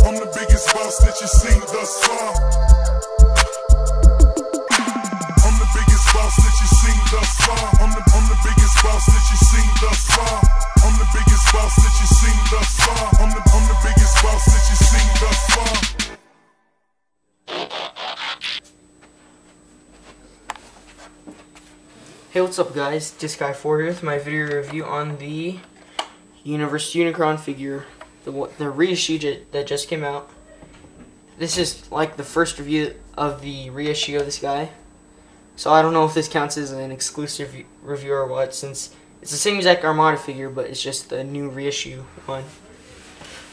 I'm the biggest boss that you've seen thus far. I'm the biggest boss that you've seen thus far. I'm the biggest boss that you've seen thus far. I'm the biggest boss that you've seen thus far. I'm the biggest boss that you've seen thus far. Hey, what's up guys? Disguy4 here with my video review on the Universe Unicron figure, the reissue that just came out. This is like the first review of the reissue of this guy, so I don't know if this counts as an exclusive review or what, since it's the same exact Armada figure, but it's just the new reissue one.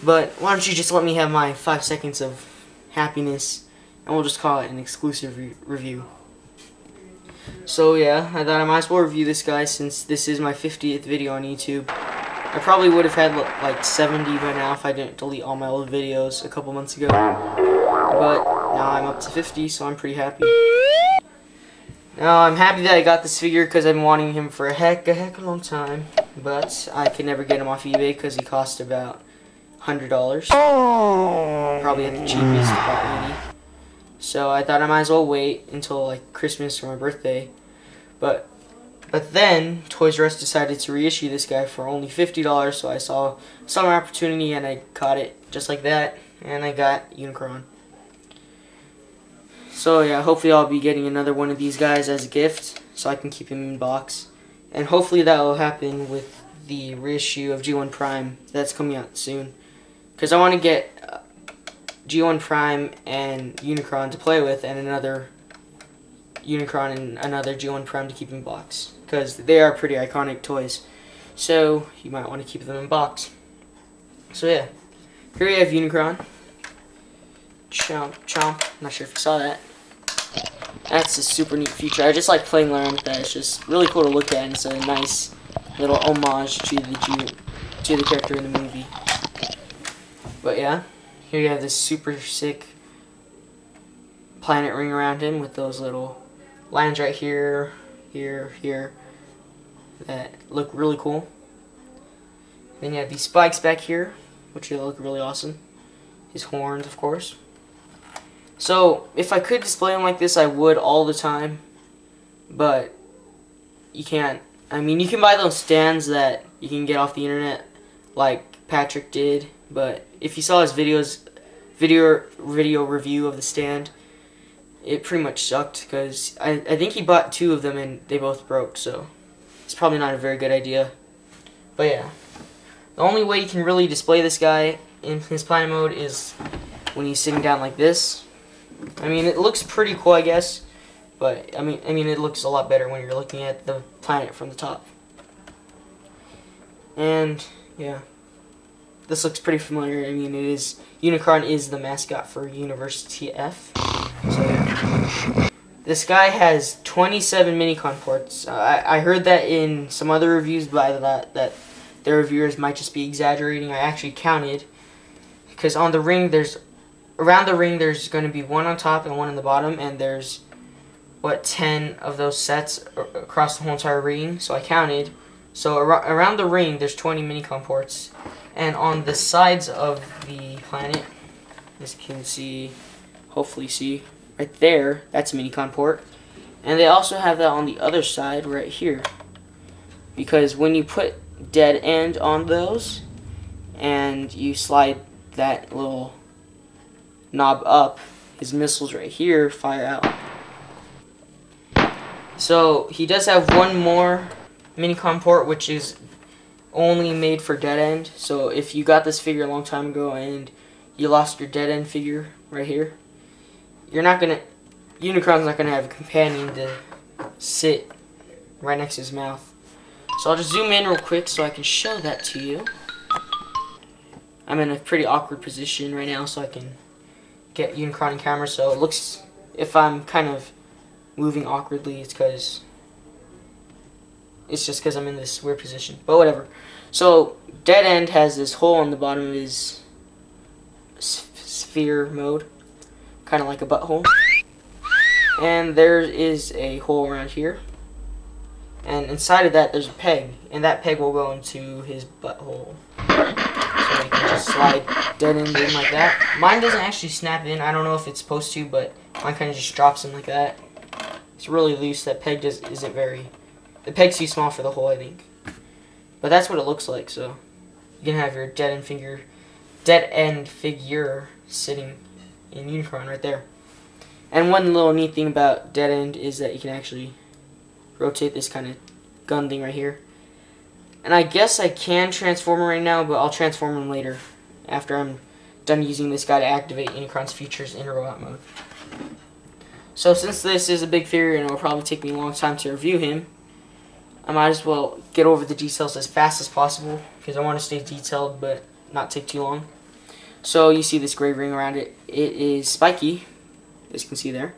But why don't you just let me have my 5 seconds of happiness, and we'll just call it an exclusive review. So yeah, I thought I might as well review this guy since this is my 50th video on YouTube. I probably would have had like 70 by now if I didn't delete all my old videos a couple months ago. But now I'm up to 50, so I'm pretty happy. Now I'm happy that I got this figure because I've been wanting him for a heck of a long time. But I could never get him off eBay because he cost about $100. Probably at the cheapest, about 80. So I thought I might as well wait until like Christmas or my birthday. But then Toys R Us decided to reissue this guy for only $50, so I saw some opportunity and I caught it just like that, and I got Unicron. So yeah, hopefully I'll be getting another one of these guys as a gift so I can keep him in box. And hopefully that will happen with the reissue of G1 Prime that's coming out soon. Because I want to get G1 Prime and Unicron to play with, and another Unicron and another G1 Prime to keep in box, because they are pretty iconic toys, so you might want to keep them in box. So yeah, here we have Unicron. Chomp, chomp. Not sure if you saw that. That's a super neat feature. I just like playing around with that. It's just really cool to look at, and it's a nice little homage to the character in the movie. But yeah, here you have this super sick planet ring around him with those little lines right here, here, that look really cool. Then you have these spikes back here, which look really awesome. His horns, of course. So, if I could display them like this, I would all the time. But you can't. I mean, you can buy those stands that you can get off the internet, like Patrick did. But if you saw his video review of the stand, it pretty much sucked because I think he bought 2 of them and they both broke, so it's probably not a very good idea. But yeah, the only way you can really display this guy in his planet mode is when he's sitting down like this. I mean, it looks pretty cool, I guess, but I mean it looks a lot better when you're looking at the planet from the top. And yeah, this looks pretty familiar. I mean, Unicron is the mascot for Universe TF. So yeah. This guy has 27 minicon ports. I heard that in some other reviews by that the reviewers might just be exaggerating. I actually counted, because on the ring around the ring there's going to be 1 on top and 1 on the bottom, and there's 10 of those sets across the whole entire ring. So I counted. So around the ring there's 20 minicon ports. And on the sides of the planet, as you can see, hopefully see, right there, that's a minicon port. And they also have that on the other side right here. Because when you put dead end on those, and you slide that little knob up, his missiles right here fire out. So he does have 1 more minicon port, which is only made for dead end. So if you got this figure a long time ago and you lost your dead end figure right here, Unicron's not gonna have a companion to sit right next to his mouth. So I'll just zoom in real quick so I can show that to you. I'm in a pretty awkward position right now so I can get Unicron in camera, so it looks, if I'm kind of moving awkwardly, it's just because I'm in this weird position, but whatever. So dead end has this hole in the bottom of his sphere mode, kind of like a butthole, and there is a hole around here, and inside of that there's a peg, and that peg will go into his butthole. So where you can just slide dead end in like that. Mine doesn't actually snap in. I don't know if it's supposed to, but mine kind of just drops in like that. It's really loose. That peg isn't very... The peg's too small for the hole, I think. But that's what it looks like, so... You can have your dead end figure sitting in Unicron right there. And one little neat thing about dead end is that you can actually rotate this kind of gun thing right here. And I guess I can transform him right now, but I'll transform him later after I'm done using this guy to activate Unicron's features in robot mode. So since this is a big figure and it will probably take me a long time to review him, I might as well get over the details as fast as possible because I want to stay detailed but not take too long. So you see this gray ring around it. It is spiky, as you can see there.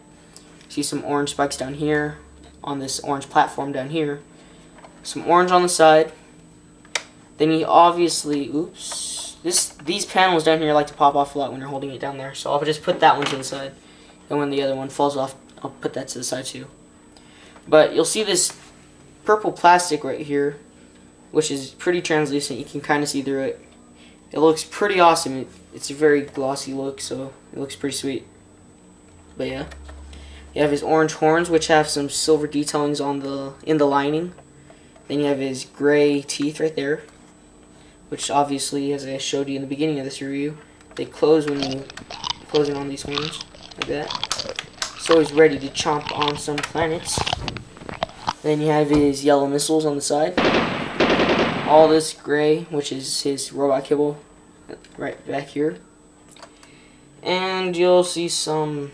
See some orange spikes down here on this orange platform down here. Some orange on the side. Then you obviously, oops, these panels down here like to pop off a lot when you're holding it down there. So I'll just put that one to the side. And when the other one falls off, I'll put that to the side too. But you'll see this purple plastic right here, which is pretty translucent. You can kind of see through it. It looks pretty awesome. It's a very glossy look, so it looks pretty sweet. But yeah, you have his orange horns, which have some silver detailings in the lining. Then you have his gray teeth right there, which obviously, as I showed you in the beginning of this review, they close when you close in on these horns like that. So he's ready to chomp on some planets. Then you have his yellow missiles on the side. All this gray, which is his robot kibble, right back here. And you'll see some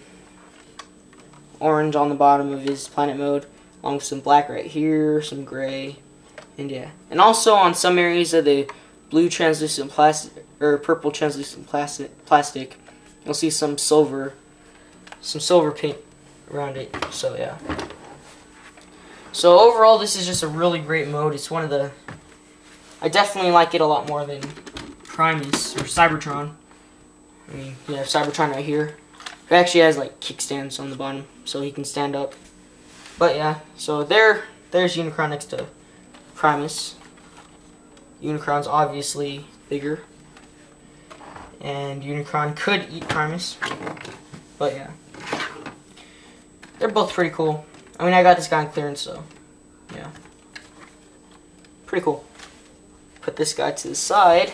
orange on the bottom of his planet mode, along with some black right here, some gray, and yeah. And also on some areas of the blue translucent plastic, or purple translucent plastic, you'll see some silver paint around it. So yeah. So overall, this is just a really great mode. It's one of the... I definitely like it a lot more than Primus or Cybertron. I mean, you have Cybertron right here. It actually has like kickstands on the bottom, so he can stand up. But yeah, so there's Unicron next to Primus. Unicron's obviously bigger, and Unicron could eat Primus. But yeah, they're both pretty cool. I mean, I got this guy on clearance, so yeah, pretty cool. Put this guy to the side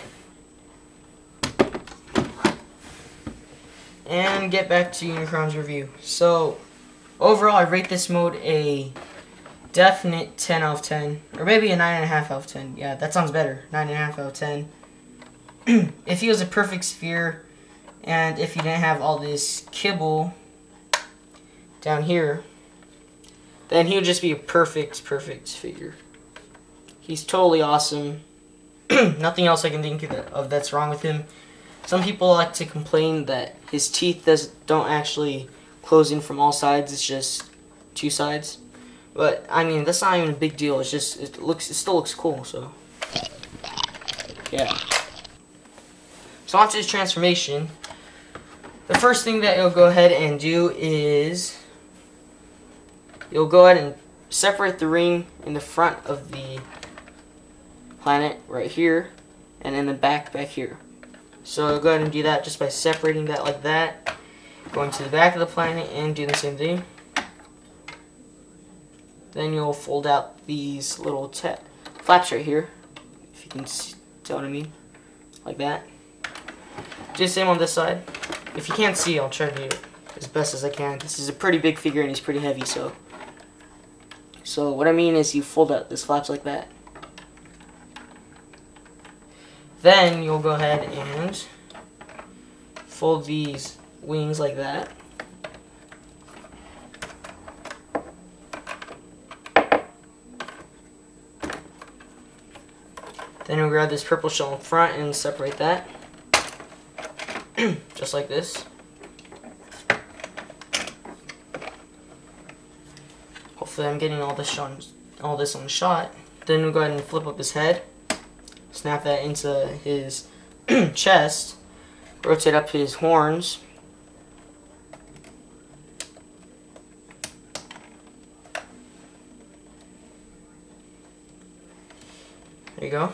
and get back to Unicron's review. So overall, I rate this mode a definite 10 out of 10, or maybe a 9.5 out of 10. Yeah, that sounds better. 9.5 out of 10. If he was a perfect sphere, and if he didn't have all this kibble down here, then he would just be a perfect figure. He's totally awesome. Nothing else I can think of that's wrong with him. Some people like to complain that his teeth don't actually close in from all sides. It's just two sides. But I mean, that's not even a big deal. It's just it still looks cool. So yeah. So onto his transformation. The first thing that you'll go ahead and do is you'll go ahead and separate the ring in the front of the planet right here, and in the back here. So I'll go ahead and do that just by separating that like that, going to the back of the planet and doing the same thing. Then you'll fold out these little flaps right here, if you can tell what I mean, like that. Do the same on this side. If you can't see, I'll try to do it as best as I can. This is a pretty big figure and he's pretty heavy, so what I mean is you fold out this flaps like that. Then you'll go ahead and fold these wings like that. Then you'll grab this purple shell in front and separate that. Just like this. Hopefully I'm getting all this on the shot. Then we'll go ahead and flip up his head. Snap that into his chest. Rotate up his horns. There you go.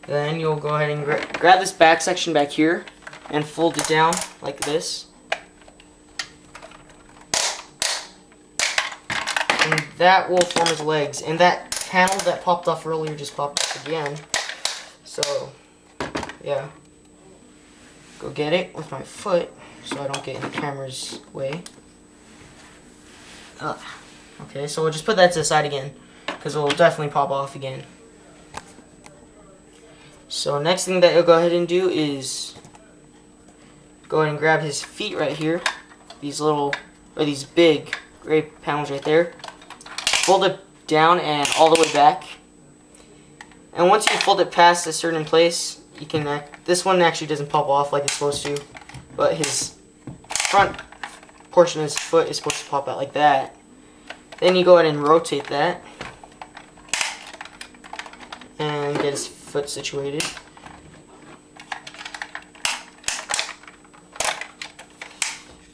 Then you'll go ahead and grab this back section back here and fold it down like this. And that will form his legs. And that panel that popped off earlier just popped off again. So, yeah. Go get it with my foot so I don't get in the camera's way. Ugh. Okay, so we'll just put that to the side again because it will definitely pop off again. So next thing that you'll go ahead and do is go ahead and grab his feet right here. These little, or these big gray panels right there. Fold it down and all the way back. And once you fold it past a certain place, you can, this one actually doesn't pop off like it's supposed to, but his front portion of his foot is supposed to pop out like that. Then you go ahead and rotate that and get his foot situated.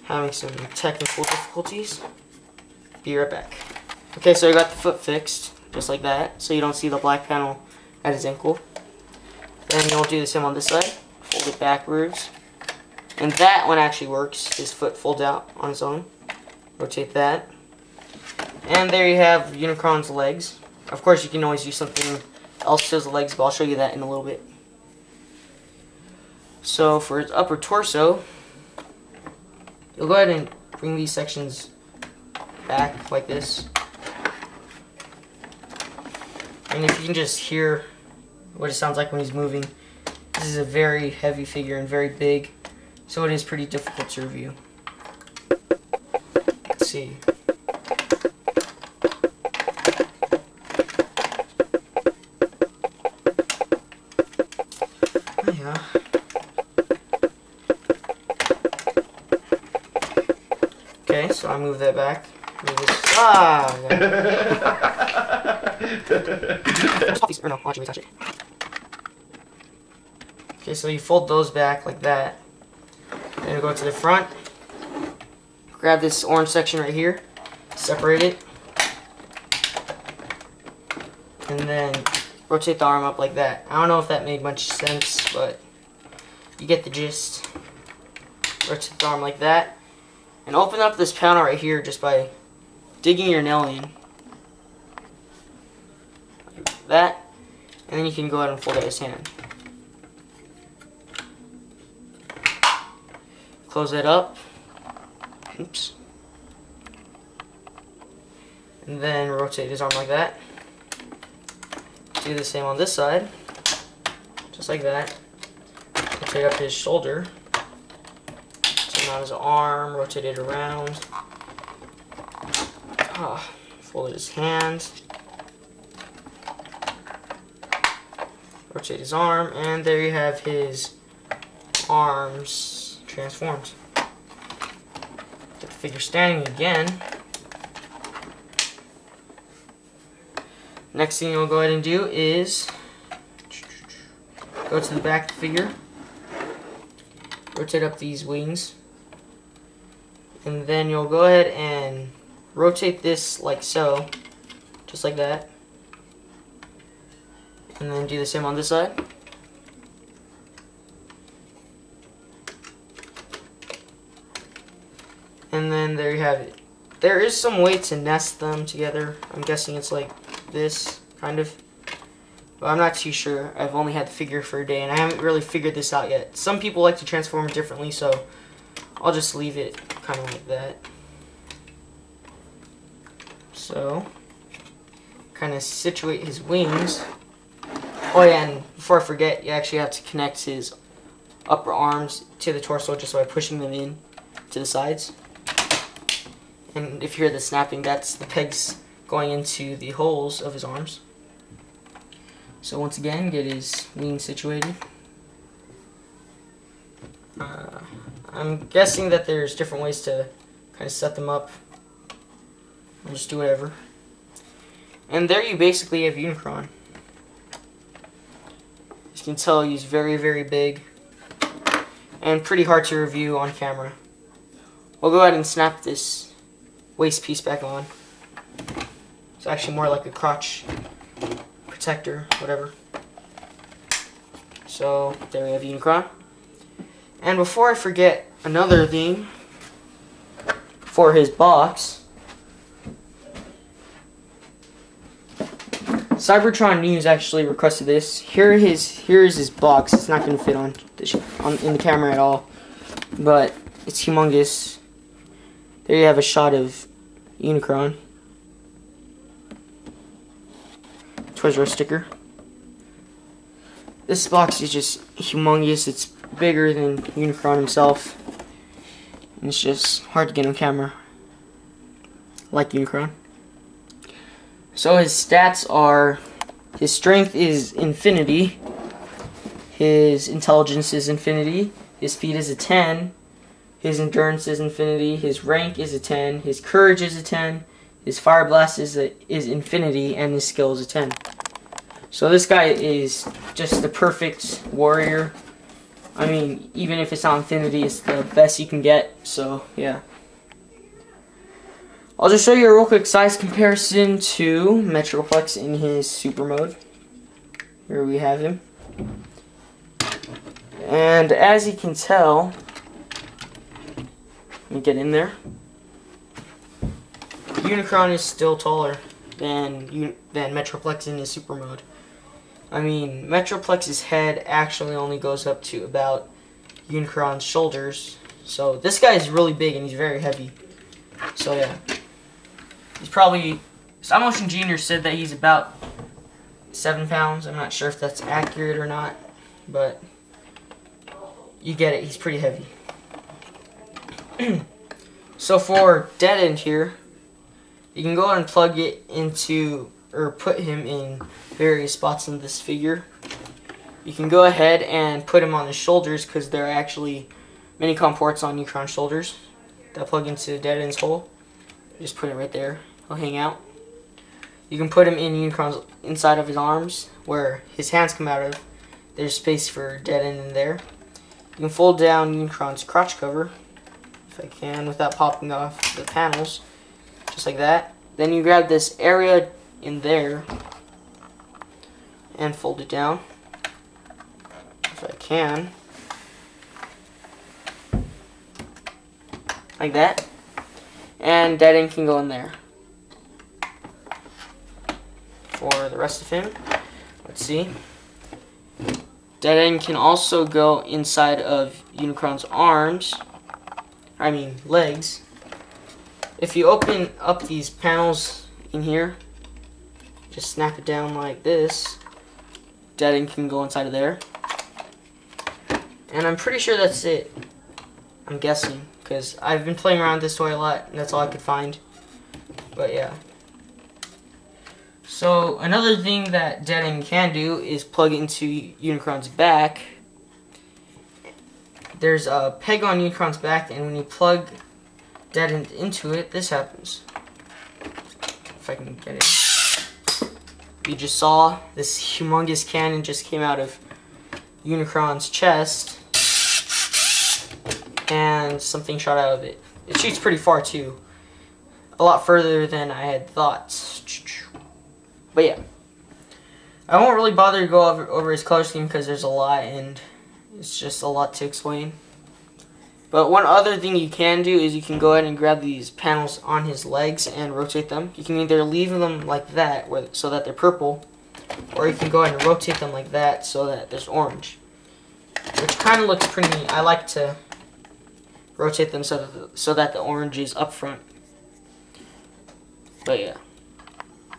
Having some technical difficulties. Be right back. Okay, so I got the foot fixed, just like that, so you don't see the black panel at his ankle. Then you'll do the same on this side. Fold it backwards. And that one actually works. His foot folds out on its own. Rotate that. And there you have Unicron's legs. Of course, you can always use something else to his legs, but I'll show you that in a little bit. So for his upper torso, you'll go ahead and bring these sections back like this. And if you can just hear what it sounds like when he's moving, this is a very heavy figure and very big, so it is pretty difficult to review. Let's see. Oh yeah. Okay, so I move that back. Move this. Ah! Or no, watch me touch it. Okay, so you fold those back like that. Then you go to the front. Grab this orange section right here. Separate it. And then rotate the arm up like that. I don't know if that made much sense, but you get the gist. Rotate the arm like that. And open up this panel right here just by digging your nail in. Like that. And then you can go ahead and fold out his hand. Close that up. Oops. And then rotate his arm like that. Do the same on this side. Just like that. Rotate up his shoulder. Turn out his arm. Rotate it around. Fold his hand. Rotate his arm. And there you have his arms transformed. Get the figure standing again. Next thing you'll go ahead and do is go to the back of the figure, rotate up these wings, and then you'll go ahead and rotate this like so, just like that, and then do the same on this side. And then there you have it. There is some way to nest them together. I'm guessing it's like this, kind of. But I'm not too sure. I've only had the figure for a day, and I haven't really figured this out yet. Some people like to transform it differently, so I'll just leave it kind of like that. So, kind of situate his wings. Oh yeah, and before I forget, you actually have to connect his upper arms to the torso just by pushing them in to the sides. And if you hear the snapping, that's the pegs going into the holes of his arms. So once again, get his wings situated. I'm guessing that there's different ways to kind of set them up. I'll just do whatever. And there you basically have Unicron. As you can tell, he's very, very big and pretty hard to review on camera. We'll go ahead and snap this waist piece back on. It's actually more like a crotch protector, whatever. So there we have Unicron. And before I forget, another thing for his box, Cybertron News actually requested this. Here is his box. It's not going to fit in the camera at all, but it's humongous. There you have a shot of Unicron. Toys R Us sticker. This box is just humongous. It's bigger than Unicron himself. And it's just hard to get on camera. Like Unicron. So his stats are, his strength is infinity, his intelligence is infinity, his speed is a 10, his endurance is infinity, his rank is a 10, his courage is a 10, his fire blast is infinity, and his skill is a 10. So this guy is just the perfect warrior. I mean, even if it's not infinity, it's the best you can get, so yeah. I'll just show you a real quick size comparison to Metroplex in his super mode. Here we have him. And as you can tell, let me get in there. Unicron is still taller than Metroplex in his super mode. I mean, Metroplex's head actually only goes up to about Unicron's shoulders. So this guy is really big and he's very heavy. So yeah. He's probably, Stop Motion Junior said that he's about 7 pounds. I'm not sure if that's accurate or not, but you get it. He's pretty heavy. So for Dead End here, you can go ahead and plug it into, or put him in various spots in this figure. You can go ahead and put him on his shoulders because there are actually Minicom ports on Unicron's shoulders that plug into Dead End's hole. Just put it right there. He'll hang out. You can put him in Unicron's inside of his arms where his hands come out of. There's space for Dead End in there. You can fold down Unicron's crotch cover, if I can, without popping off the panels. Just like that. Then you grab this area in there and fold it down, if I can. Like that. And Dead End can go in there. For the rest of him, let's see. Dead End can also go inside of Unicron's arms. I mean legs. If you open up these panels in here, just snap it down like this, Dead End can go inside of there. And I'm pretty sure that's it. I'm guessing, because I've been playing around with this toy a lot, and that's all I could find. But yeah. So another thing that Dead End can do is plug it into Unicron's back. There's a peg on Unicron's back, and when you plug Dead End into it, this happens. If I can get it. You just saw this humongous cannon just came out of Unicron's chest, and something shot out of it. It shoots pretty far too. A lot further than I had thought. But yeah. I won't really bother to go over his color scheme because there's a lot and it's just a lot to explain. But one other thing you can do is you can go ahead and grab these panels on his legs and rotate them. You can either leave them like that so that they're purple, or you can go ahead and rotate them like that so that there's orange. Which kind of looks pretty neat. I like to rotate them so that the orange is up front. But yeah.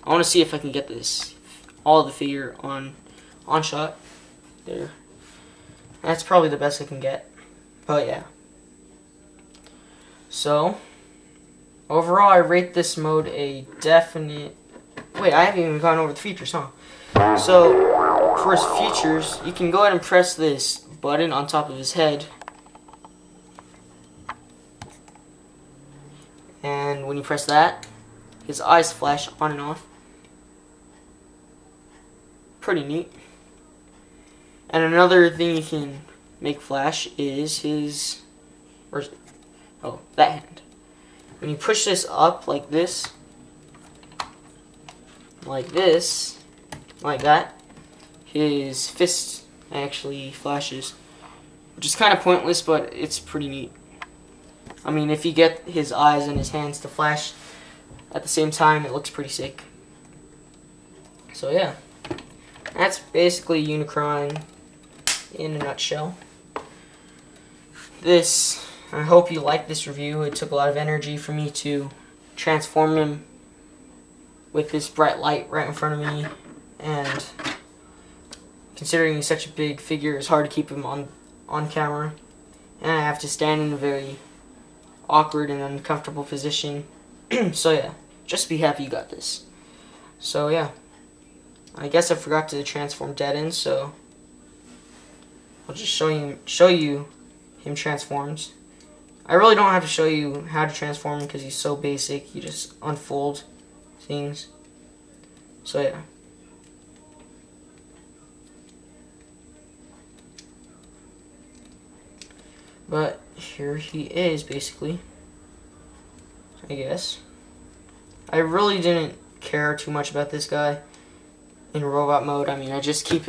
I want to see if I can get all of the figure on shot. There. That's probably the best I can get. But yeah. So, overall I rate this mode a definite... Wait, I haven't even gone over the features, huh? So, for his features, you can go ahead and press this button on top of his head. And when you press that, his eyes flash on and off. Pretty neat. And another thing you can make flash is his... Where's it? Oh, that hand. When you push this up like this, like that, his fist actually flashes, which is kind of pointless, but it's pretty neat. I mean, if you get his eyes and his hands to flash at the same time, it looks pretty sick. So yeah, that's basically Unicron in a nutshell. I hope you liked this review. It took a lot of energy for me to transform him with this bright light right in front of me, and considering he's such a big figure, it's hard to keep him on camera, and I have to stand in a very awkward and uncomfortable position. So yeah, just be happy you got this. So yeah, I guess I forgot to transform Dead End, so I'll just show you him transforms. I really don't have to show you how to transform him because he's so basic. You just unfold things. So yeah. But here he is, basically, I guess. I really didn't care too much about this guy in robot mode. I mean, I just keep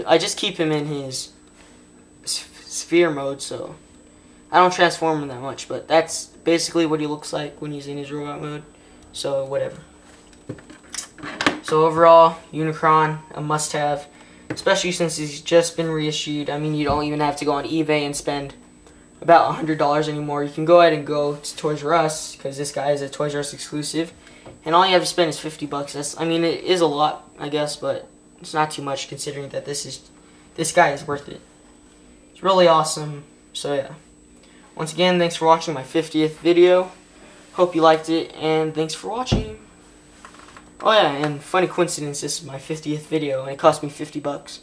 him in his sphere mode, so I don't transform him that much, but that's basically what he looks like when he's in his robot mode, so whatever. So overall, Unicron, a must-have, especially since he's just been reissued. I mean, you don't even have to go on eBay and spend about $100 anymore. You can go ahead and go to Toys R Us, because this guy is a Toys R Us exclusive, and all you have to spend is $50. I mean, it is a lot, I guess, but it's not too much considering that this guy is worth it. It's really awesome, so yeah. Once again, thanks for watching my 50th video. Hope you liked it, and thanks for watching. Oh yeah, and funny coincidence, this is my 50th video, and it cost me $50.